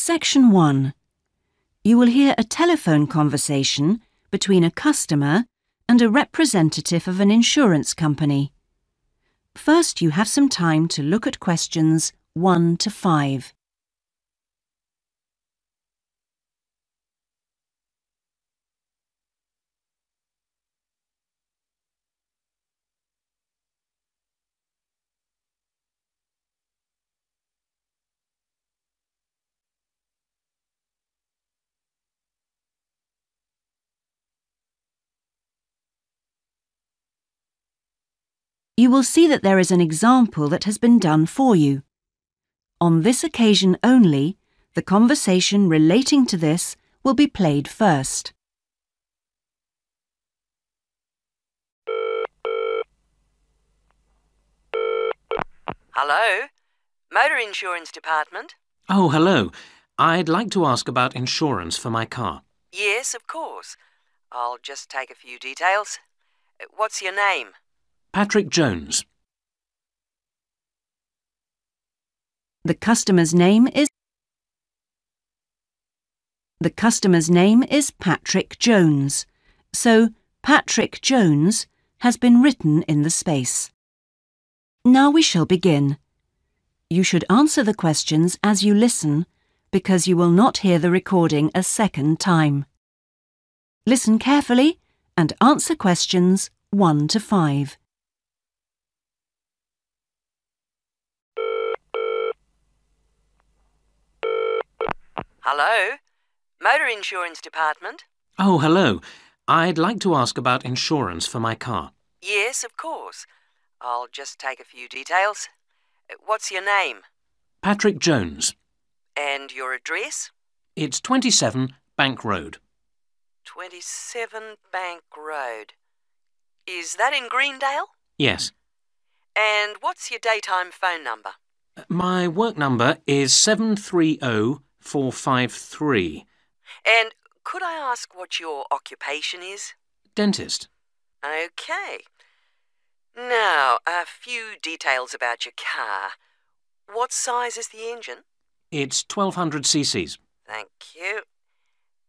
Section 1. You will hear a telephone conversation between a customer and a representative of an insurance company. First, you have some time to look at questions 1 to 5. You will see that there is an example that has been done for you. On this occasion only, the conversation relating to this will be played first. Hello? Motor Insurance Department? Oh, hello. I'd like to ask about insurance for my car. Yes, of course. I'll just take a few details. What's your name? Patrick Jones. The customer's name is Patrick Jones, so Patrick Jones has been written in the space. Now we shall begin. You should answer the questions as you listen, because you will not hear the recording a second time. Listen carefully and answer questions 1 to 5. Hello? Motor Insurance Department? Oh, hello. I'd like to ask about insurance for my car. Yes, of course. I'll just take a few details. What's your name? Patrick Jones. And your address? It's 27 Bank Road. 27 Bank Road. Is that in Greendale? Yes. And what's your daytime phone number? My work number is 730453. And could I ask what your occupation is? Dentist. OK. Now, a few details about your car. What size is the engine? It's 1200 cc's. Thank you.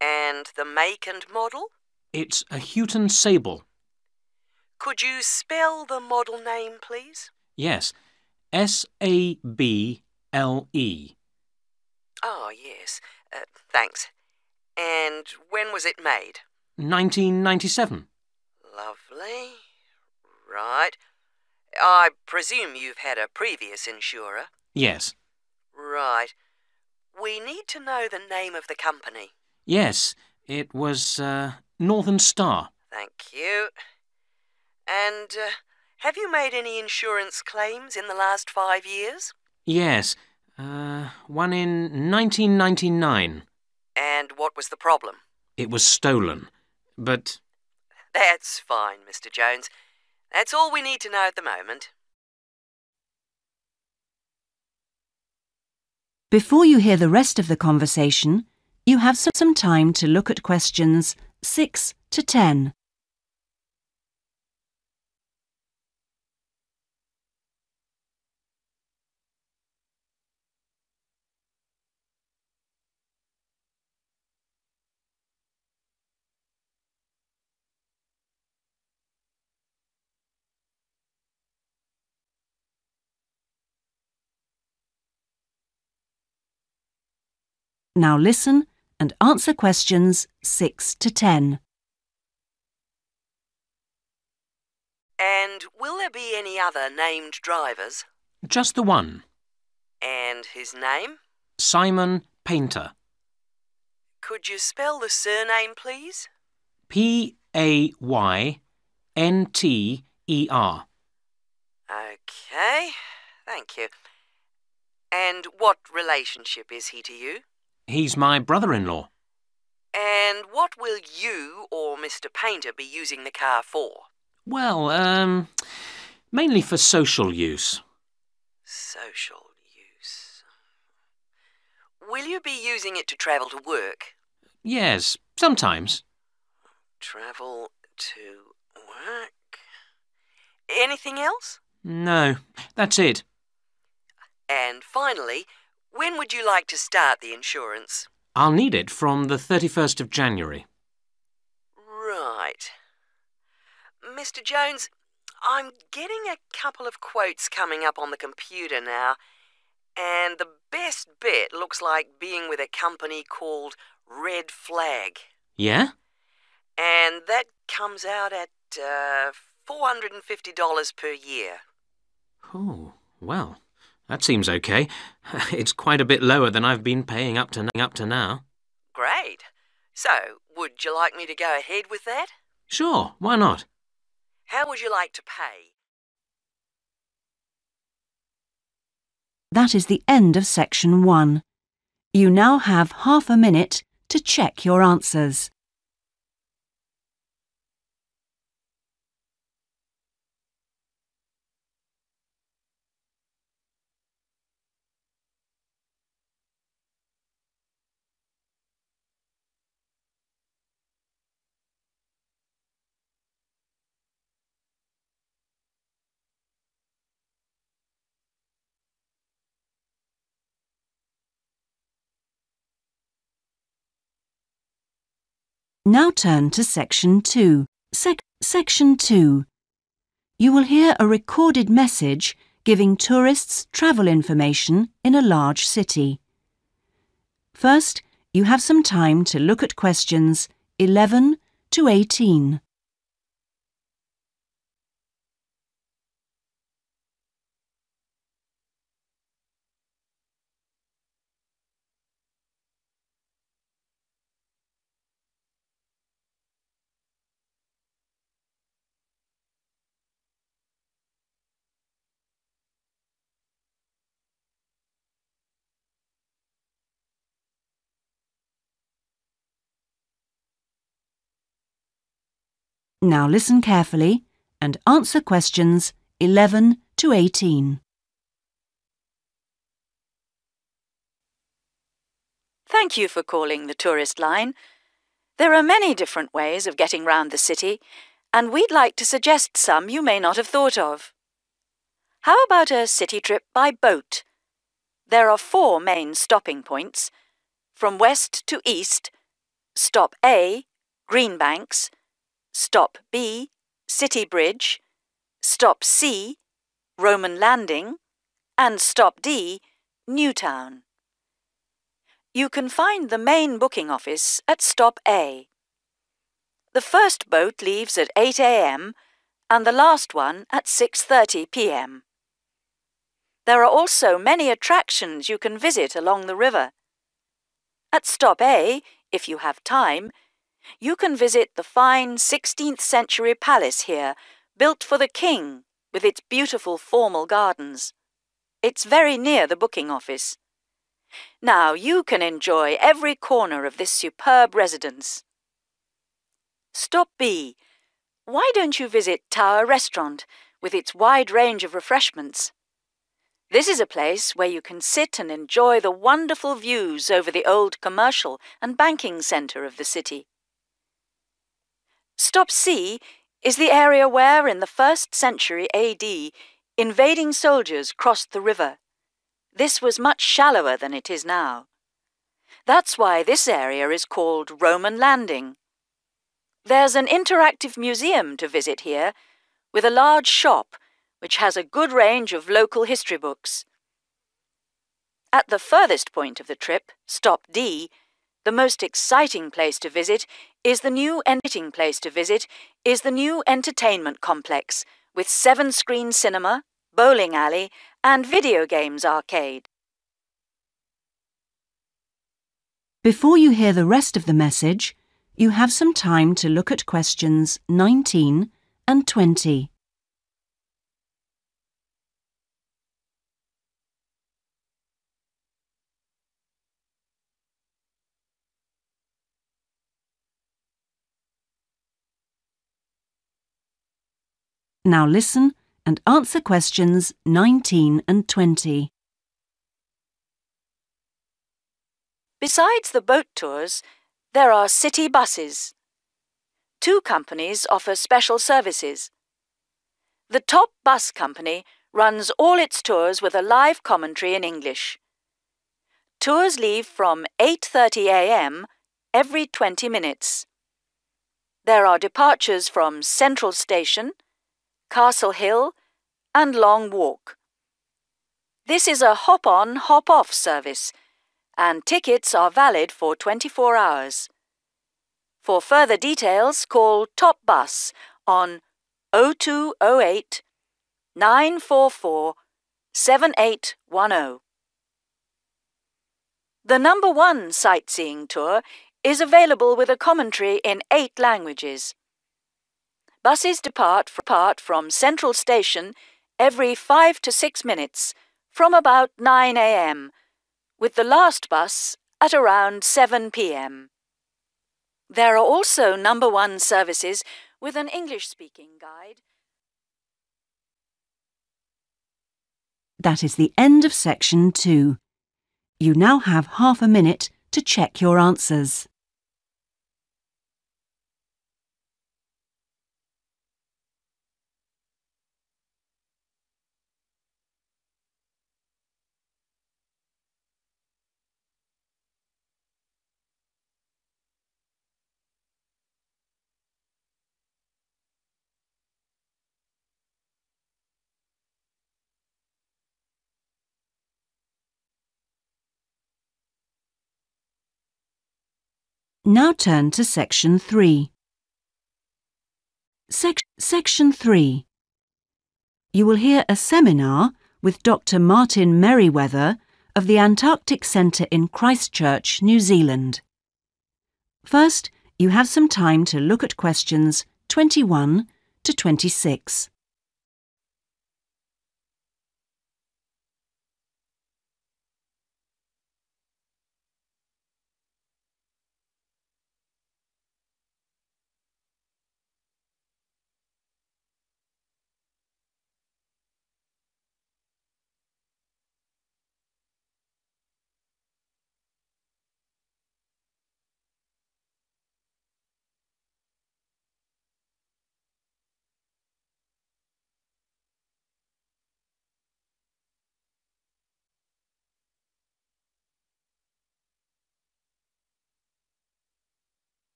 And the make and model? It's a Houghton Sable. Could you spell the model name, please? Yes. Sable. Oh, yes. Thanks. And when was it made? 1997. Lovely. Right. I presume you've had a previous insurer? Yes. Right. We need to know the name of the company. Yes, it was Northern Star. Thank you. And have you made any insurance claims in the last 5 years? Yes, one in 1999. And what was the problem? It was stolen, but... That's fine, Mr. Jones. That's all we need to know at the moment. Before you hear the rest of the conversation, you have some time to look at questions 6 to 10. Now listen and answer questions 6 to 10. And will there be any other named drivers? Just the one. And his name? Simon Painter. Could you spell the surname, please? Paynter. OK, thank you. And what relationship is he to you? He's my brother-in-law. And what will you or Mr. Painter be using the car for? Well, mainly for social use. Social use. Will you be using it to travel to work? Yes, sometimes. Travel to work. Anything else? No, that's it. And finally, When would you like to start the insurance? I'll need it from the 31st of January. Right. Mr. Jones, I'm getting a couple of quotes coming up on the computer now, and the best bet looks like being with a company called Red Flag. Yeah? And that comes out at $450 per year. Oh, well, that seems okay. It's quite a bit lower than I've been paying up to now. Great. So, would you like me to go ahead with that? Sure, why not? How would you like to pay? That is the end of section 1. You now have half a minute to check your answers. Now turn to section 2. Section 2. You will hear a recorded message giving tourists travel information in a large city. First, you have some time to look at questions 11 to 18. Now listen carefully and answer questions 11 to 18. Thank you for calling the tourist line. There are many different ways of getting round the city, and we'd like to suggest some you may not have thought of. How about a city trip by boat? There are 4 main stopping points. From west to east, stop A, Greenbanks, stop B, City Bridge, stop C, Roman Landing, and stop D, Newtown. You can find the main booking office at stop A. The first boat leaves at 8 a.m. and the last one at 6:30 p.m. There are also many attractions you can visit along the river. At stop A, if you have time, you can visit the fine 16th century palace here, built for the king, with its beautiful formal gardens. It's very near the booking office. Now you can enjoy every corner of this superb residence. Stop B. Why don't you visit Tower Restaurant with its wide range of refreshments? This is a place where you can sit and enjoy the wonderful views over the old commercial and banking centre of the city. Stop C is the area where, in the 1st century AD, invading soldiers crossed the river. This was much shallower than it is now. That's why this area is called Roman Landing. There's an interactive museum to visit here, with a large shop which has a good range of local history books. At the furthest point of the trip, stop D, the most exciting place to visit is the new entertainment complex with 7-screen cinema, bowling alley, and video games arcade. Before you hear the rest of the message, you have some time to look at questions 19 and 20. Now listen and answer questions 19 and 20. Besides the boat tours, there are city buses. 2 companies offer special services. The top bus company runs all its tours with a live commentary in English. Tours leave from 8:30 a.m. every 20 minutes. There are departures from Central Station, Castle Hill and Long Walk. This is a hop-on, hop-off service, and tickets are valid for 24 hours. For further details, call Top Bus on 0208 944 7810. The number 1 sightseeing tour is available with a commentary in 8 languages. Buses depart from Central Station every 5 to 6 minutes from about 9 a.m, with the last bus at around 7 p.m. There are also number 1 services with an English-speaking guide. That is the end of section 2. You now have half a minute to check your answers. Now turn to section 3. Section 3. You will hear a seminar with Dr. Martin Merriweather of the Antarctic Centre in Christchurch, New Zealand. First, you have some time to look at questions 21 to 26.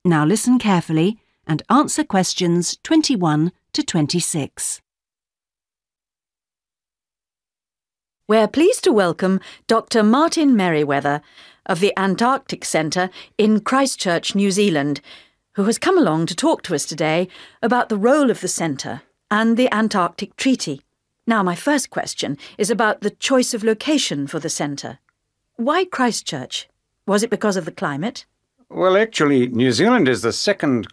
Now listen carefully and answer questions 21 to 26. We're pleased to welcome Dr. Martin Merriweather of the Antarctic Centre in Christchurch, New Zealand, who has come along to talk to us today about the role of the centre and the Antarctic Treaty. Now, my first question is about the choice of location for the centre. Why Christchurch? Was it because of the climate? Well, actually, New Zealand is the second...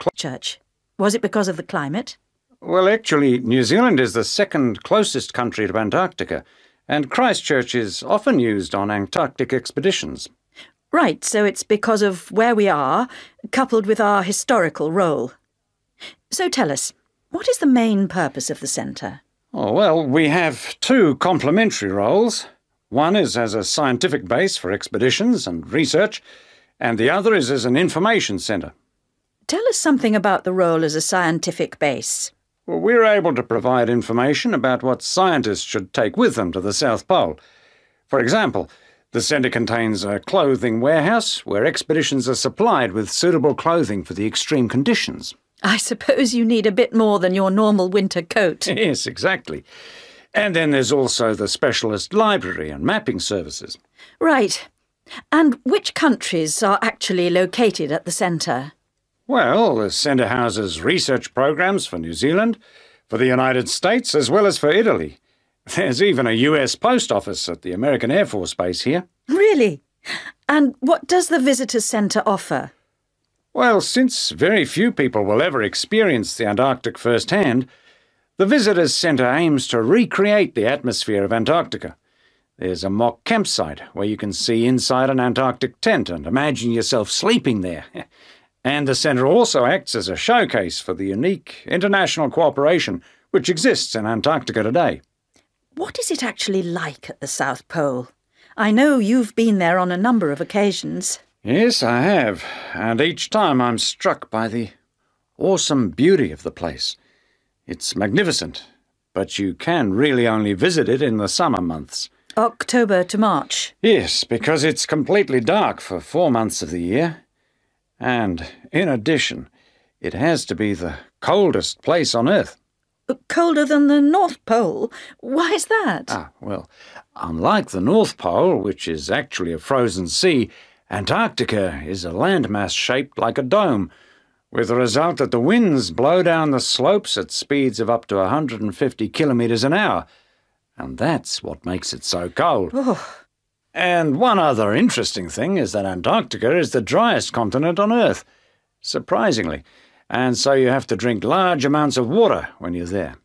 Was it because of the climate? Well, actually, New Zealand is the second closest country to Antarctica, and Christchurch is often used on Antarctic expeditions. Right, so it's because of where we are, coupled with our historical role. So tell us, what is the main purpose of the centre? Oh, well, we have 2 complementary roles. One is as a scientific base for expeditions and research, and the other is as an information centre. Tell us something about the role as a scientific base. Well, we're able to provide information about what scientists should take with them to the South Pole. For example, the centre contains a clothing warehouse where expeditions are supplied with suitable clothing for the extreme conditions. I suppose you need a bit more than your normal winter coat. Yes, exactly. And then there's also the specialist library and mapping services. Right. And which countries are actually located at the centre? Well, the centre houses research programs for New Zealand, for the United States, as well as for Italy. There's even a US post office at the American Air Force Base here. Really? And what does the visitor centre offer? Well, since very few people will ever experience the Antarctic firsthand, the Visitors Centre aims to recreate the atmosphere of Antarctica. There's a mock campsite where you can see inside an Antarctic tent and imagine yourself sleeping there. And the centre also acts as a showcase for the unique international cooperation which exists in Antarctica today. What is it actually like at the South Pole? I know you've been there on a number of occasions. Yes, I have, and each time I'm struck by the awesome beauty of the place. It's magnificent, but you can really only visit it in the summer months. October to March. Yes, because it's completely dark for 4 months of the year. And, in addition, it has to be the coldest place on Earth. Colder than the North Pole? Why is that? Well, unlike the North Pole, which is actually a frozen sea, Antarctica is a landmass shaped like a dome, with the result that the winds blow down the slopes at speeds of up to 150 kilometres an hour. And that's what makes it so cold. Oh. And one other interesting thing is that Antarctica is the driest continent on Earth, surprisingly. And so you have to drink large amounts of water when you're there.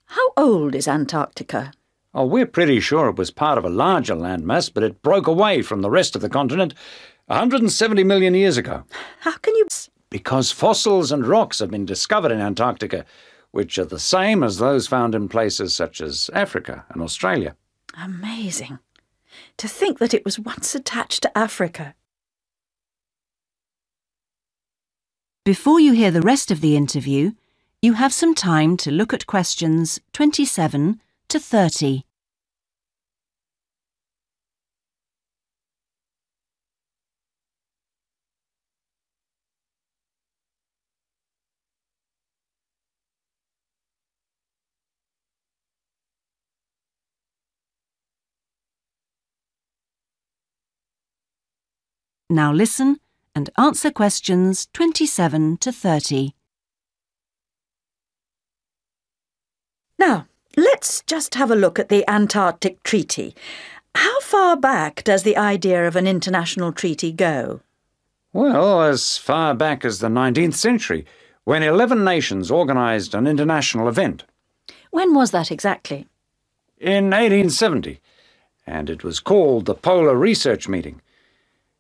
How old is Antarctica? Oh, we're pretty sure it was part of a larger landmass, but it broke away from the rest of the continent 170 million years ago. How can you... Because fossils and rocks have been discovered in Antarctica, which are the same as those found in places such as Africa and Australia. Amazing. To think that it was once attached to Africa. Before you hear the rest of the interview, you have some time to look at questions 27 to 30. Now listen and answer questions 27 to 30. Now, let's just have a look at the Antarctic Treaty. How far back does the idea of an international treaty go? Well, as far back as the 19th century, when 11 nations organised an international event. When was that exactly? In 1870, and it was called the Polar Research Meeting.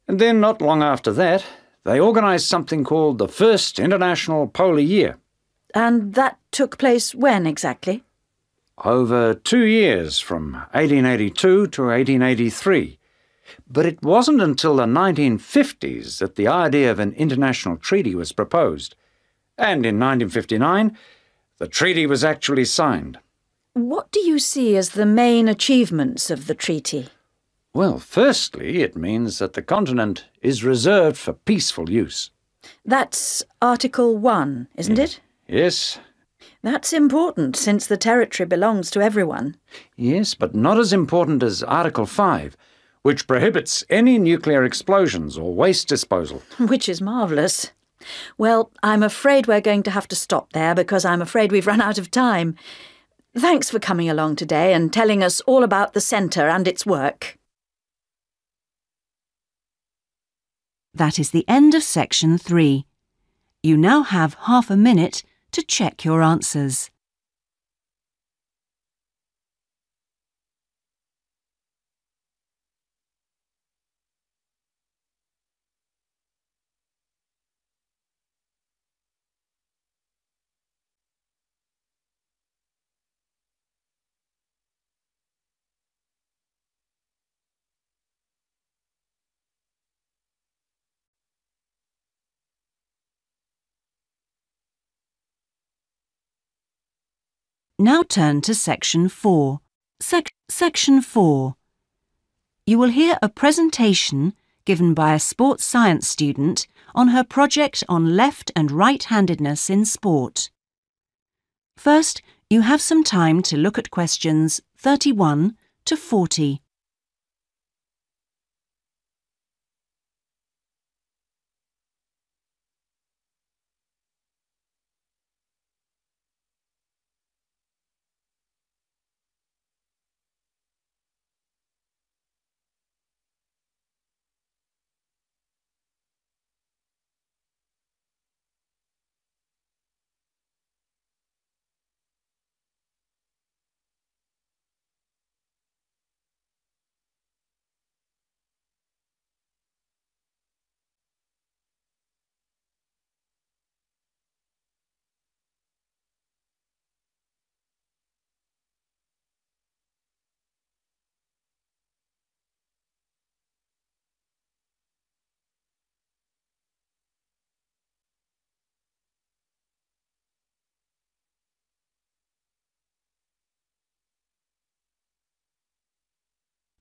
And then, not long after that, they organised something called the First International Polar Year. And that took place when exactly? Over 2 years, from 1882 to 1883. But it wasn't until the 1950s that the idea of an international treaty was proposed. And in 1959, the treaty was actually signed. What do you see as the main achievements of the treaty? Well, firstly, it means that the continent is reserved for peaceful use. That's Article 1, isn't it? Yes. That's important, since the territory belongs to everyone. Yes, but not as important as Article 5, which prohibits any nuclear explosions or waste disposal. Which is marvellous. Well, I'm afraid we're going to have to stop there because I'm afraid we've run out of time. Thanks for coming along today and telling us all about the centre and its work. That is the end of section 3. You now have half a minute to check your answers. Now turn to section 4. Section 4. You will hear a presentation given by a sports science student on her project on left and right-handedness in sport. First, you have some time to look at questions 31 to 40.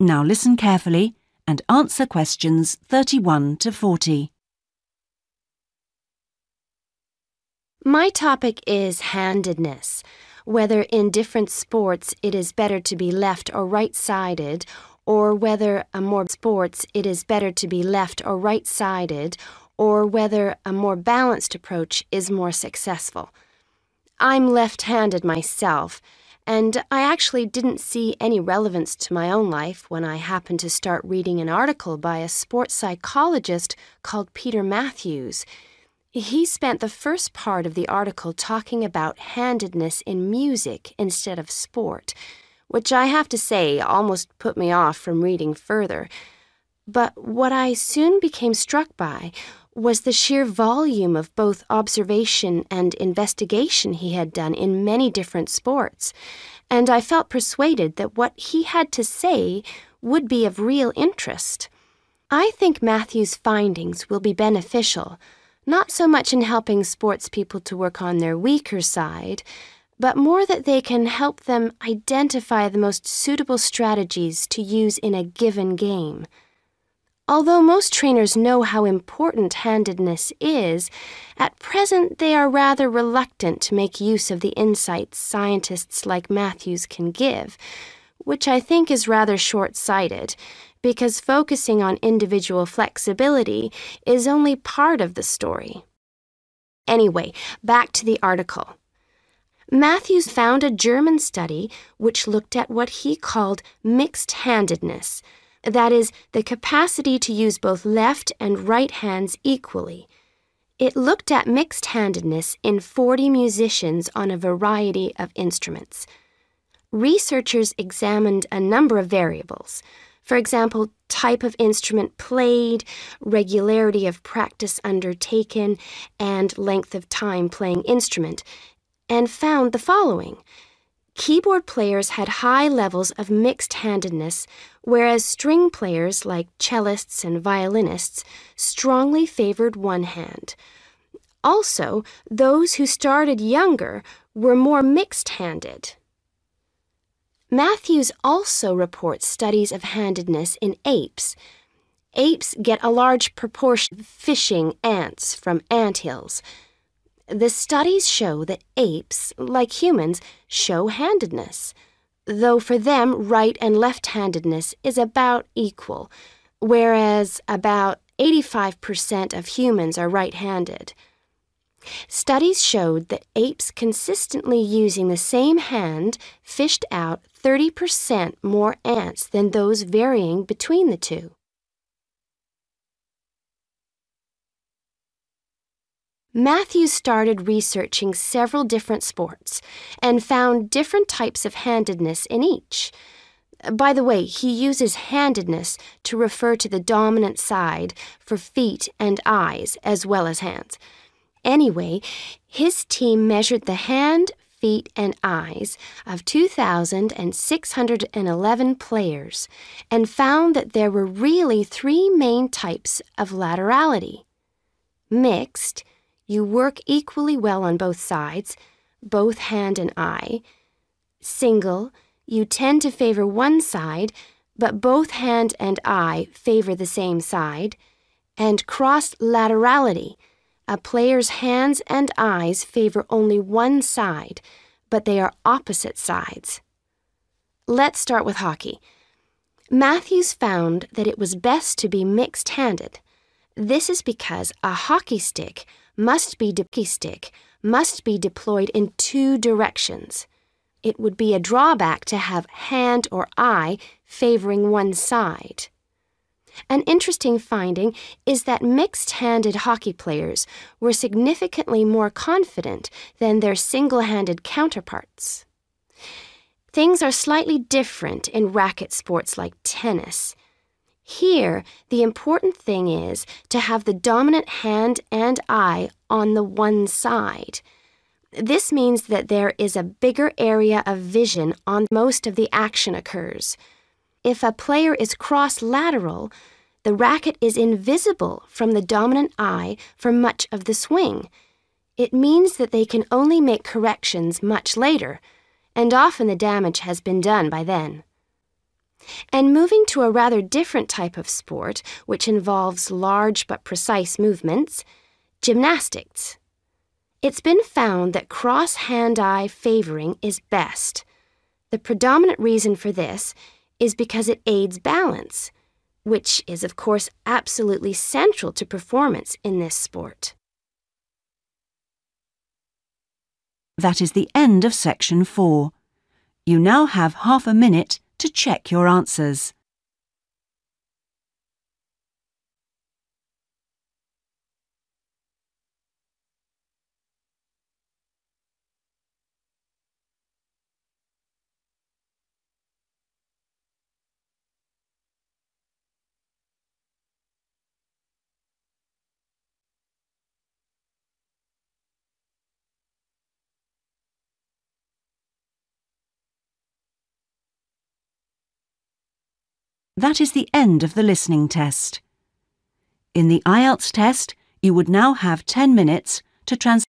Now listen carefully and answer questions 31 to 40. My topic is handedness, whether in different sports it is better to be left or right-sided, or whether a more balanced approach is more successful. I'm left-handed myself, and I actually didn't see any relevance to my own life when I happened to start reading an article by a sports psychologist called Peter Matthews. He spent the first part of the article talking about handedness in music instead of sport, which I have to say almost put me off from reading further. But what I soon became struck by was the sheer volume of both observation and investigation he had done in many different sports, and I felt persuaded that what he had to say would be of real interest. I think Matthew's findings will be beneficial, not so much in helping sports people to work on their weaker side, but more that they can help them identify the most suitable strategies to use in a given game. Although most trainers know how important handedness is, at present they are rather reluctant to make use of the insights scientists like Matthews can give, which I think is rather short-sighted, because focusing on individual flexibility is only part of the story. Anyway, back to the article. Matthews found a German study which looked at what he called mixed-handedness, that is, the capacity to use both left and right hands equally. It looked at mixed-handedness in 40 musicians on a variety of instruments. Researchers examined a number of variables. For example, type of instrument played, regularity of practice undertaken, and length of time playing instrument, and found the following. Keyboard players had high levels of mixed-handedness, whereas string players like cellists and violinists strongly favored one hand. Also, those who started younger were more mixed-handed. Matthews also reports studies of handedness in apes. Apes get a large proportion of fishing ants from anthills. The studies show that apes, like humans, show handedness, though for them right and left-handedness is about equal, whereas about 85% of humans are right-handed. Studies showed that apes consistently using the same hand fished out 30% more ants than those varying between the two. Matthews started researching several different sports and found different types of handedness in each. By the way, he uses handedness to refer to the dominant side for feet and eyes as well as hands. Anyway, his team measured the hand, feet, and eyes of 2,611 players and found that there were really three main types of laterality. Mixed, you work equally well on both sides, both hand and eye. Single, you tend to favor one side, but both hand and eye favor the same side. And cross-laterality, a player's hands and eyes favor only one side, but they are opposite sides. Let's start with hockey. Matthews found that it was best to be mixed-handed. This is because a hockey stick must be deployed in two directions. It would be a drawback to have hand or eye favoring one side. An interesting finding is that mixed-handed hockey players were significantly more confident than their single-handed counterparts. Things are slightly different in racket sports like tennis. Here, the important thing is to have the dominant hand and eye on the one side. This means that there is a bigger area of vision on most of the action occurs. If a player is cross-lateral, the racket is invisible from the dominant eye for much of the swing. It means that they can only make corrections much later, and often the damage has been done by then. and moving to a rather different type of sport, which involves large but precise movements, gymnastics. It's been found that cross-hand-eye favoring is best. The predominant reason for this is because it aids balance, which is, of course, absolutely central to performance in this sport. That is the end of section 4. You now have half a minute to check your answers. That is the end of the listening test. In the Ielts test, you would now have 10 minutes to translate.